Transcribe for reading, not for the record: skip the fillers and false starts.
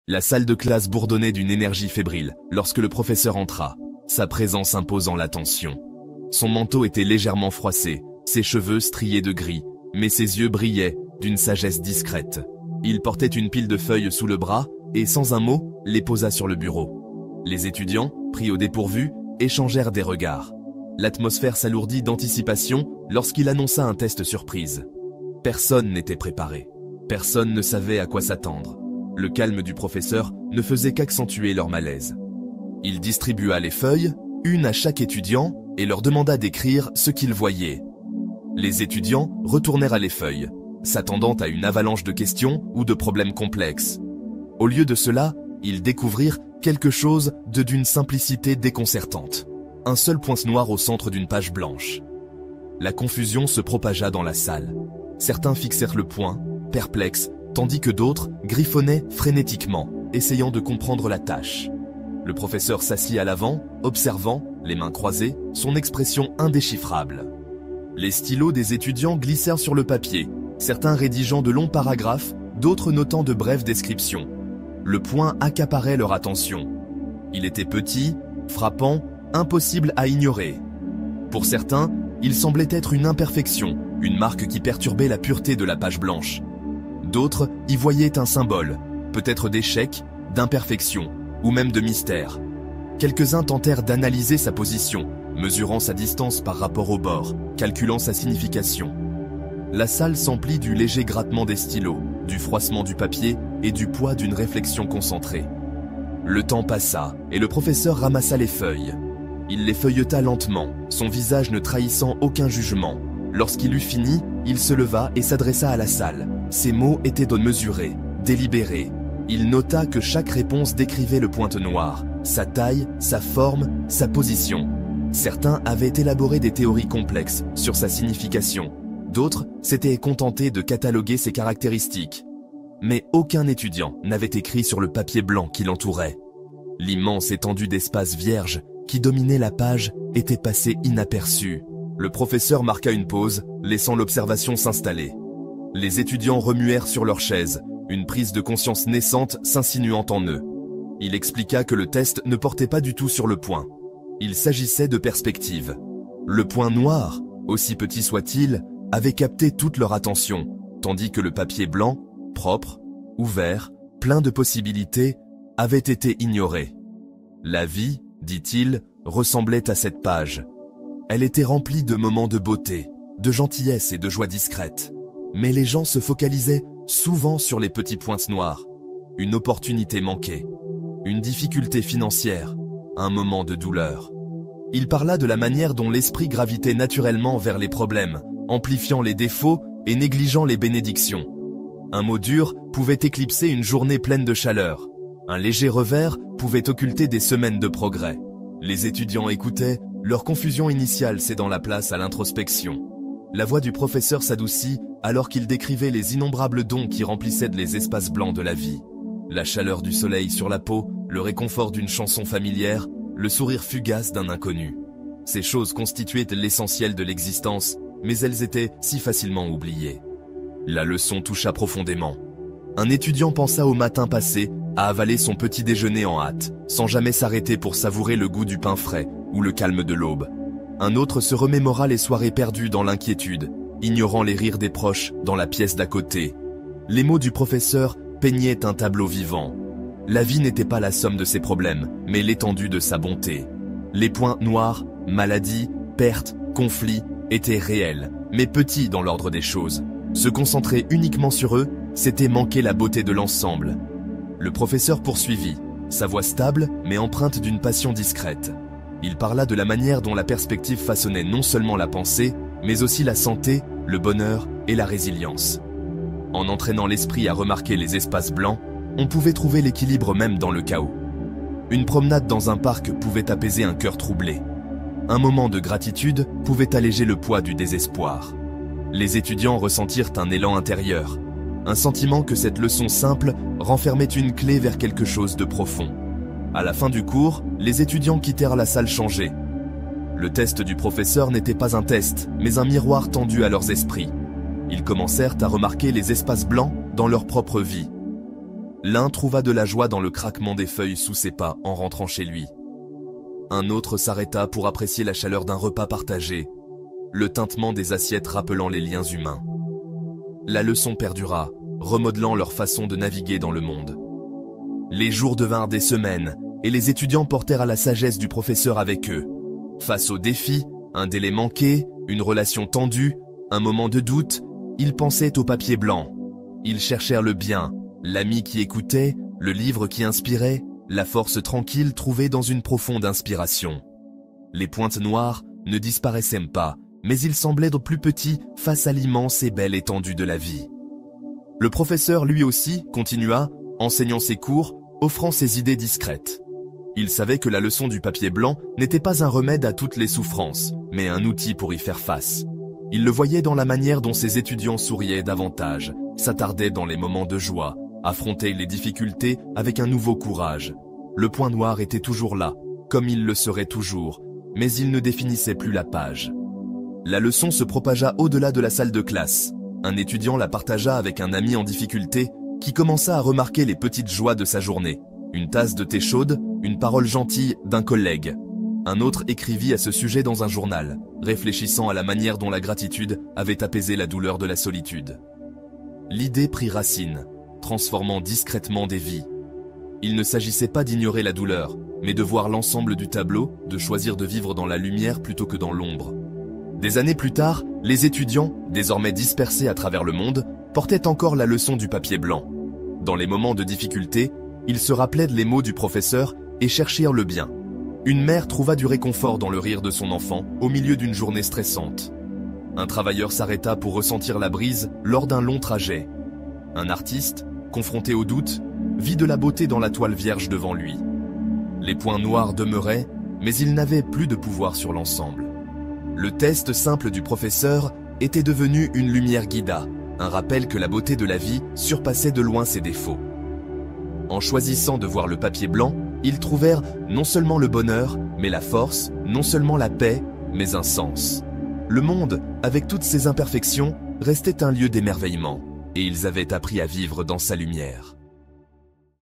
La salle de classe bourdonnait d'une énergie fébrile lorsque le professeur entra, sa présence imposant l'attention. Son manteau était légèrement froissé, ses cheveux striés de gris, mais ses yeux brillaient d'une sagesse discrète. Il portait une pile de feuilles sous le bras et, sans un mot, les posa sur le bureau. Les étudiants, pris au dépourvu, échangèrent des regards. L'atmosphère s'alourdit d'anticipation lorsqu'il annonça un test surprise. Personne n'était préparé. Personne ne savait à quoi s'attendre. Le calme du professeur ne faisait qu'accentuer leur malaise. Il distribua les feuilles, une à chaque étudiant, et leur demanda d'écrire ce qu'ils voyaient. Les étudiants retournèrent à les feuilles, s'attendant à une avalanche de questions ou de problèmes complexes. Au lieu de cela, ils découvrirent quelque chose d'une simplicité déconcertante. Un seul point noir au centre d'une page blanche. La confusion se propagea dans la salle. Certains fixèrent le point, perplexes, tandis que d'autres griffonnaient frénétiquement, essayant de comprendre la tâche. Le professeur s'assit à l'avant, observant, les mains croisées, son expression indéchiffrable. Les stylos des étudiants glissèrent sur le papier, certains rédigeant de longs paragraphes, d'autres notant de brèves descriptions. Le point accaparait leur attention. Il était petit, frappant, impossible à ignorer. Pour certains, il semblait être une imperfection, une marque qui perturbait la pureté de la page blanche. D'autres y voyaient un symbole, peut-être d'échec, d'imperfection, ou même de mystère. Quelques-uns tentèrent d'analyser sa position, mesurant sa distance par rapport au bord, calculant sa signification. La salle s'emplit du léger grattement des stylos, du froissement du papier et du poids d'une réflexion concentrée. Le temps passa, et le professeur ramassa les feuilles. Il les feuilleta lentement, son visage ne trahissant aucun jugement. Lorsqu'il eut fini, il se leva et s'adressa à la salle. Ses mots étaient mesurés, délibérés. Il nota que chaque réponse décrivait le point noir, sa taille, sa forme, sa position. Certains avaient élaboré des théories complexes sur sa signification. D'autres s'étaient contentés de cataloguer ses caractéristiques. Mais aucun étudiant n'avait écrit sur le papier blanc qui l'entourait. L'immense étendue d'espace vierge qui dominait la page était passée inaperçue. Le professeur marqua une pause, laissant l'observation s'installer. Les étudiants remuèrent sur leurs chaises, une prise de conscience naissante s'insinuant en eux. Il expliqua que le test ne portait pas du tout sur le point. Il s'agissait de perspective. Le point noir, aussi petit soit-il, avait capté toute leur attention, tandis que le papier blanc, propre, ouvert, plein de possibilités, avait été ignoré. La vie, dit-il, ressemblait à cette page. Elle était remplie de moments de beauté, de gentillesse et de joie discrète. Mais les gens se focalisaient souvent sur les petits points noirs. Une opportunité manquée, une difficulté financière, un moment de douleur. Il parla de la manière dont l'esprit gravitait naturellement vers les problèmes, amplifiant les défauts et négligeant les bénédictions. Un mot dur pouvait éclipser une journée pleine de chaleur. Un léger revers pouvait occulter des semaines de progrès. Les étudiants écoutaient, leur confusion initiale cédant la place à l'introspection. La voix du professeur s'adoucit alors qu'il décrivait les innombrables dons qui remplissaient les espaces blancs de la vie. La chaleur du soleil sur la peau, le réconfort d'une chanson familière, le sourire fugace d'un inconnu. Ces choses constituaient l'essentiel de l'existence, mais elles étaient si facilement oubliées. La leçon toucha profondément. Un étudiant pensa au matin passé, à avaler son petit déjeuner en hâte, sans jamais s'arrêter pour savourer le goût du pain frais ou le calme de l'aube. Un autre se remémora les soirées perdues dans l'inquiétude, ignorant les rires des proches dans la pièce d'à côté. Les mots du professeur peignaient un tableau vivant. La vie n'était pas la somme de ses problèmes, mais l'étendue de sa bonté. Les points noirs, maladies, pertes, conflits, étaient réels, mais petits dans l'ordre des choses. Se concentrer uniquement sur eux, c'était manquer la beauté de l'ensemble. Le professeur poursuivit, sa voix stable, mais empreinte d'une passion discrète. Il parla de la manière dont la perspective façonnait non seulement la pensée, mais aussi la santé, le bonheur et la résilience. En entraînant l'esprit à remarquer les espaces blancs, on pouvait trouver l'équilibre même dans le chaos. Une promenade dans un parc pouvait apaiser un cœur troublé. Un moment de gratitude pouvait alléger le poids du désespoir. Les étudiants ressentirent un élan intérieur, un sentiment que cette leçon simple renfermait une clé vers quelque chose de profond. À la fin du cours, les étudiants quittèrent la salle changés. Le test du professeur n'était pas un test, mais un miroir tendu à leurs esprits. Ils commencèrent à remarquer les espaces blancs dans leur propre vie. L'un trouva de la joie dans le craquement des feuilles sous ses pas en rentrant chez lui. Un autre s'arrêta pour apprécier la chaleur d'un repas partagé, le tintement des assiettes rappelant les liens humains. La leçon perdura, remodelant leur façon de naviguer dans le monde. Les jours devinrent des semaines, et les étudiants portèrent à la sagesse du professeur avec eux. Face aux défis, un délai manqué, une relation tendue, un moment de doute, ils pensaient au papier blanc. Ils cherchèrent le bien, l'ami qui écoutait, le livre qui inspirait, la force tranquille trouvée dans une profonde inspiration. Les pointes noires ne disparaissaient pas, mais ils semblaient être plus petits face à l'immense et belle étendue de la vie. Le professeur lui aussi continua, enseignant ses cours, offrant ses idées discrètes. Il savait que la leçon du papier blanc n'était pas un remède à toutes les souffrances, mais un outil pour y faire face. Il le voyait dans la manière dont ses étudiants souriaient davantage, s'attardaient dans les moments de joie, affrontaient les difficultés avec un nouveau courage. Le point noir était toujours là, comme il le serait toujours, mais il ne définissait plus la page. La leçon se propagea au-delà de la salle de classe. Un étudiant la partagea avec un ami en difficulté qui commença à remarquer les petites joies de sa journée. Une tasse de thé chaude, une parole gentille d'un collègue. Un autre écrivit à ce sujet dans un journal, réfléchissant à la manière dont la gratitude avait apaisé la douleur de la solitude. L'idée prit racine, transformant discrètement des vies. Il ne s'agissait pas d'ignorer la douleur, mais de voir l'ensemble du tableau, de choisir de vivre dans la lumière plutôt que dans l'ombre. Des années plus tard, les étudiants, désormais dispersés à travers le monde, portaient encore la leçon du papier blanc. Dans les moments de difficulté, ils se rappelaient les mots du professeur et cherchèrent le bien. Une mère trouva du réconfort dans le rire de son enfant au milieu d'une journée stressante. Un travailleur s'arrêta pour ressentir la brise lors d'un long trajet. Un artiste, confronté au doute, vit de la beauté dans la toile vierge devant lui. Les points noirs demeuraient, mais ils n'avaient plus de pouvoir sur l'ensemble. Le test simple du professeur était devenu une lumière guida, un rappel que la beauté de la vie surpassait de loin ses défauts. En choisissant de voir le papier blanc, ils trouvèrent non seulement le bonheur, mais la force, non seulement la paix, mais un sens. Le monde, avec toutes ses imperfections, restait un lieu d'émerveillement, et ils avaient appris à vivre dans sa lumière.